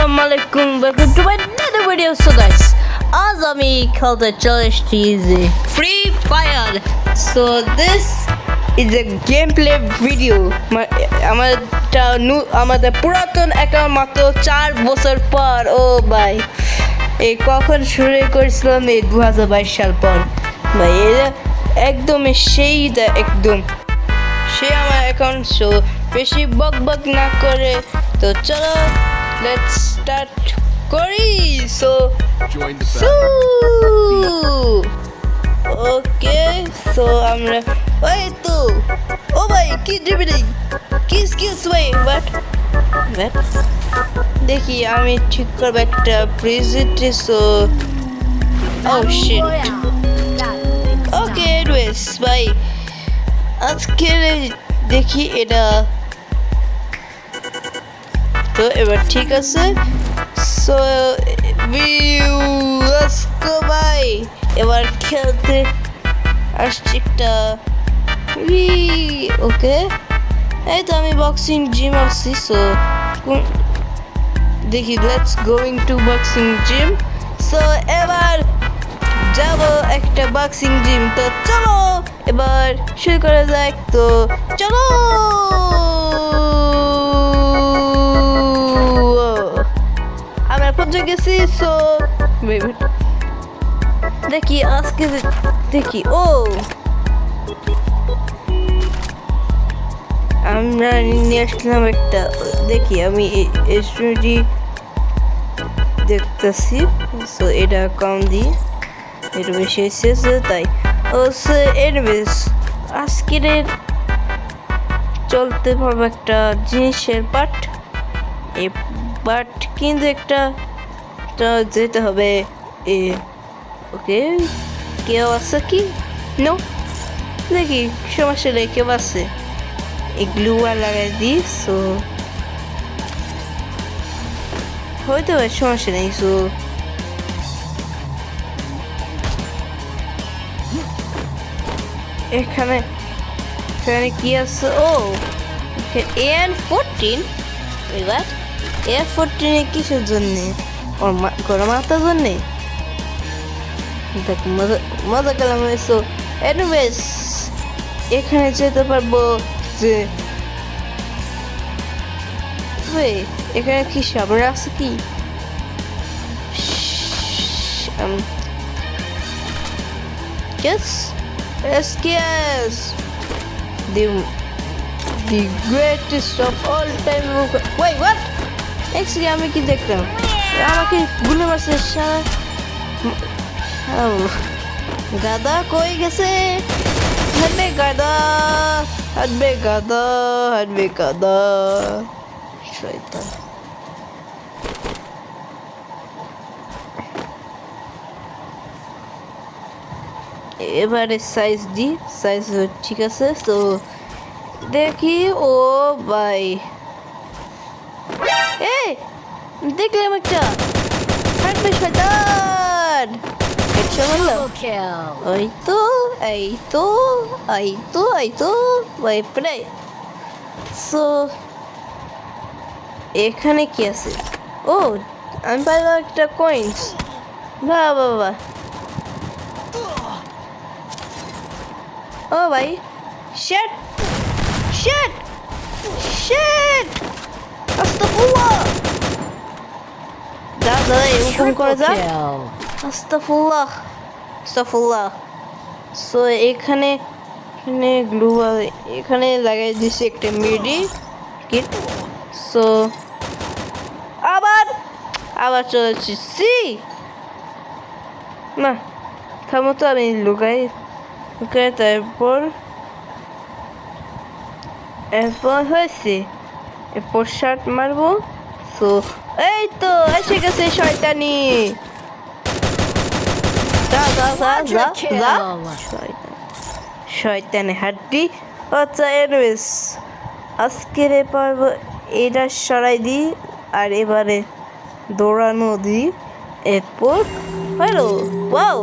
Assalamu alaikum, welcome to my another video. So guys, आज আমি খেলতে চলে এসেছি Free Fire. So this is a gameplay video. আমাদের পুরাতন অ্যাকাউন্ট মাত্র 4 বছর পর। ও ভাই, এই কখন শুরু করেছিলাম? এই 2022 সাল পর ভাই। এটা একদম একদম সে আমার অ্যাকাউন্ট। সো বেশি বক না করে তো চলো লেটস স্টার্ট করি। সো ওকে, সো আমরা ওই তো ও ভাই কি ড্রিবলিং কি স্কিলস ভাই। বাট দেখি আমি ঠিক করবো একটা প্রেজেন্টে। সো ও শিট। ওকে এনিওয়েজ ভাই, আজকে দেখি এটা তো এবার ঠিক আছে। সো ভাই এবার খেলতে আসছি একটা। ওকে, এই তো আমি বক্সিং জিম আসছি। সো দেখি let's going to boxing gym. So এবার যাব একটা বক্সিং জিম। তো চলো এবার শুরু করা যাক। তো চলো আমরা পৌঁছে গেছি। সো দেখি আজকে দেখি ও আমরা নিয়ে আসলাম একটা। দেখি আমি এসটি দেখতেছি। সো এটা কম দিই, এটা বেশি এসেছে তাই। ও সো এনিওয়েজ আজকের চলতে পারবো একটা জিনিসের পার্ট। এই বাট কিন্তু একটা যেতে হবে। ওকে, কেউ আছে কি? নো, দেখি সমস্যা নেই, কেউ আছে। এই গ্লুয়ার লাগাই দিই। সো হয়তো সমস্যা নেই। সো এখানে কি আছে? ও AN14। এবার AN14 কিসের জন্যে? ওর গরম মাথার জন্যে। দেখ মজা গেলাম। সো এনিওয়েজ এখানে যেতে পারবো যে এখানে কি সামনে আছে কি? The greatest of all time. Wait, what? Actually আমি কি দেখলাম? আমাকে গুলি মারছে গাদা। কই গেছে? হাঁটবে গাদা, হাঁটবে গাদা, হাঁটবে গাদা। শয়তান। এবারে সাইজ দি, সাইজ ঠিক আছে। তো দেখি ও ভাই, এই দেখলাম একটা হাঁটবে শয়তান। ওই তো এই তো এই তো এই তো ভাই প্রায়। সো এখানে কি আছে? ও আমি পাইলাম একটা কয়েন্স। বাহ বাহ বাহ। ও ভাই শিট শিট শিট, আস্তাগফিরুল্লাহ। দাদা এরকম করে যা, আস্তাগফিরুল্লাহ আস্তাগফিরুল্লাহ। সো এখানে গ্লু এখানে লাগাই দিছি একটা মিডি কিট। সো আবার চলেছি। না থামো তো, আমি লুকাই। তারপর হয়েছে, এরপর শার্ট মারবো। সো এই তো এসে গেছে শয়তানি। শয়তানি হাড্ডি। আচ্ছা এনিওয়েজ আজকের পর্ব এটা সরাই দিই আর এবারে দৌড়ানো দিই। এরপর হ্যালো ওয়াও,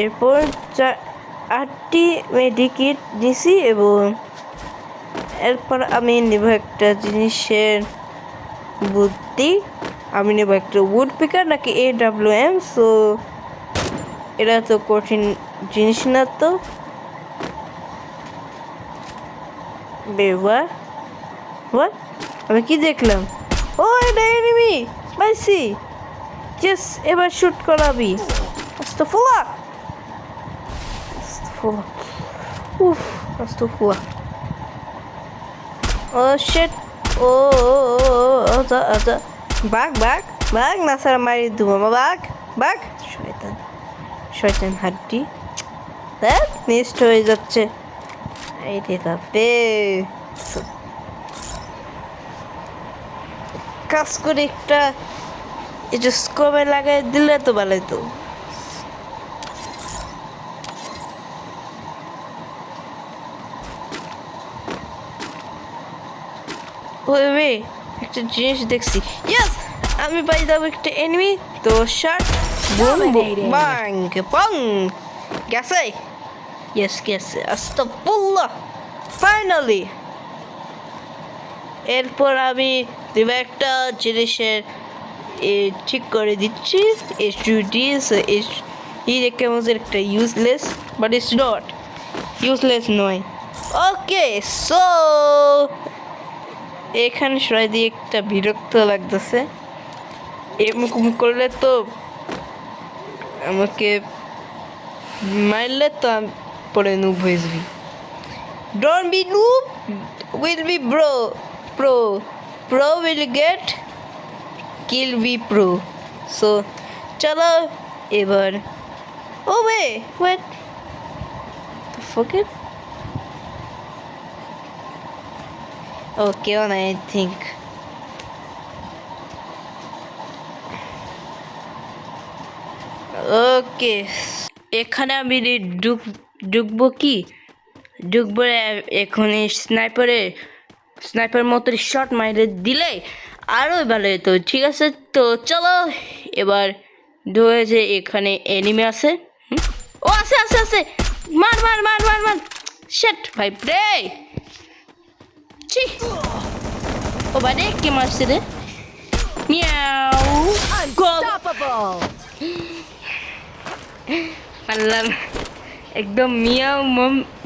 এরপর 8টি মেডিকিট দিছি এবং এরপর আমি নেব একটা জিনিসের বুদ্ধি। আমি নেব একটা উড পিকার নাকি AWM। সো এটা তো কঠিন জিনিস না তো। বেওয়া আমি কি দেখলাম? ও এটা এনিমি পাইছি। জাস এবার শুট করাবি। আস্তাগফিরুল্লাহ আস্তাগফিরুল্লাহ উফ আস্তাগফিরুল্লাহ। ও শিট ও আচ্ছা আচ্ছা বাঘ না সারা মারি দেবো বাঘ শয়তান হাড্ডি দেখ মিস্ট হয়ে যাচ্ছে। এই রে বাপরে কাজ করে একটা এই যে স্কোপে লাগাই দিলে তো ভালোই তো। ওই একটা জিনিস দেখছি। ইয়েস আমি পাই যাবো একটা এনিমি তো শট বুম বাং পং গেছে। ইয়েস গেছে আস্তাগফিরুল্লাহ ফাইনালি। এরপর আমি দেব একটা জিনিসের ঠিক করে দিচ্ছি। কেমন একটা useless but it's not useless নয়। ওকে সো এখানে সবাই দিয়ে একটা বিরক্ত লাগতেছে। এরকম করলে তো আমাকে মারলে তো পরে নুব হয়ে যাবি। Don't be noob, will be pro will get kill be pro. So চলো এবার wait the fuck it okay on I think ওকে এখানে আমি ঢুকবো এখন স্নাইপার মতো শট মাইরে দিলে আরও ভালো হতো। ঠিক আছে তো চলো এবার ধরেছে এখানে এনিমি আছে। ও আছে মার শেট ভাই রে ও বাড়ি কে মারছে রে মিয়াও পারলাম একদম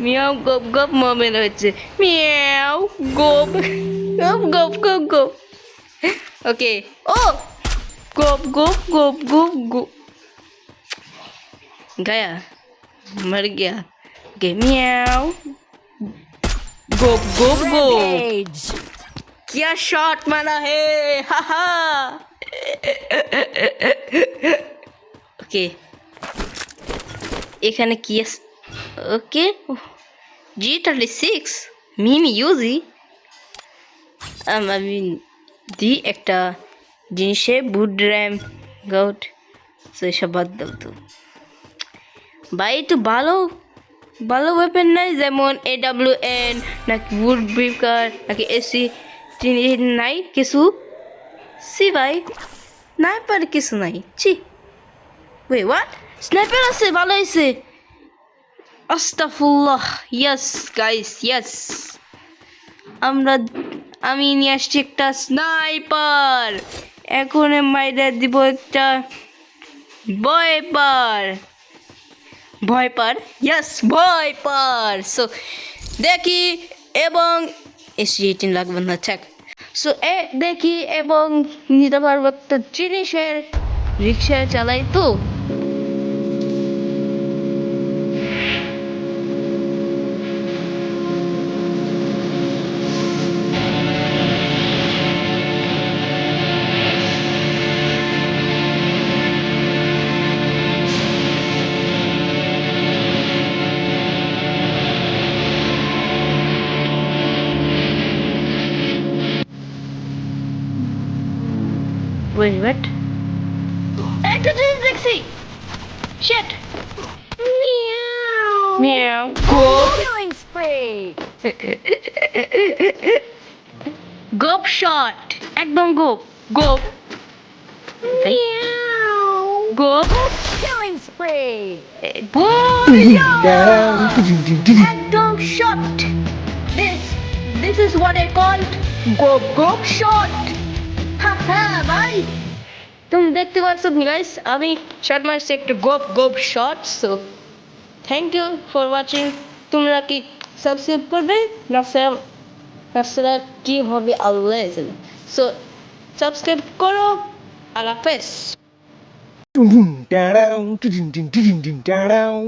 মিয়াও গপ মোমেন্ট হচ্ছে মিয়াও গপ ওকে ও গপ गया मर गया ओके मियाओ गप क्या शॉट मारा है हाहा ओके এখানে কি আছে ওকে G36 মিনি ইউজি আমি দি একটা জিনিসে বুট র্যাম গাউট সেসব বাদ দাও তো ভাই তো ভালো ওয়েপেন নাই যেমন AWM নাকি বুট ব্রিকার নাকি এসি নাই কিছু সি ভাই স্নাইপার কিছু নাই ছি ওয়ে হোয়াট স্নাইপার আছে ভালো হয়েছে আস্তাগফিরুল্লাহ ইয়েস গাইস ইয়েস আমি নিয়ে আসছি একটা স্নাইপার এখন মাইরা দিব একটা ভয়পার ইয়েস ভয়পার সো দেখি এবং এসি18 লাগবে না চেক সো দেখি এবং নিতে পারবো একটা জিনিসের রিক্সা চালাই তো Wait. একটা জিনিস দেখছি shit meow go killing spree gop shot একদম go meow go Killing spree! একদম shot this is what I call গোপ গোপ শট হ্যাঁ ভাই তুমি দেখতে পাচ্ছ গাইস আমি শট মারছি একটা গোপ গোপ shot so thank you for watching তোমরা কি সাবস্ক্রাইব করবে না সাবস্ক্রাইব কি হবে আল্লাহ জানে সো সাবস্ক্রাইব করো আল্লাহ হাফেজ Dum dum da dum dum dum dum dum da dum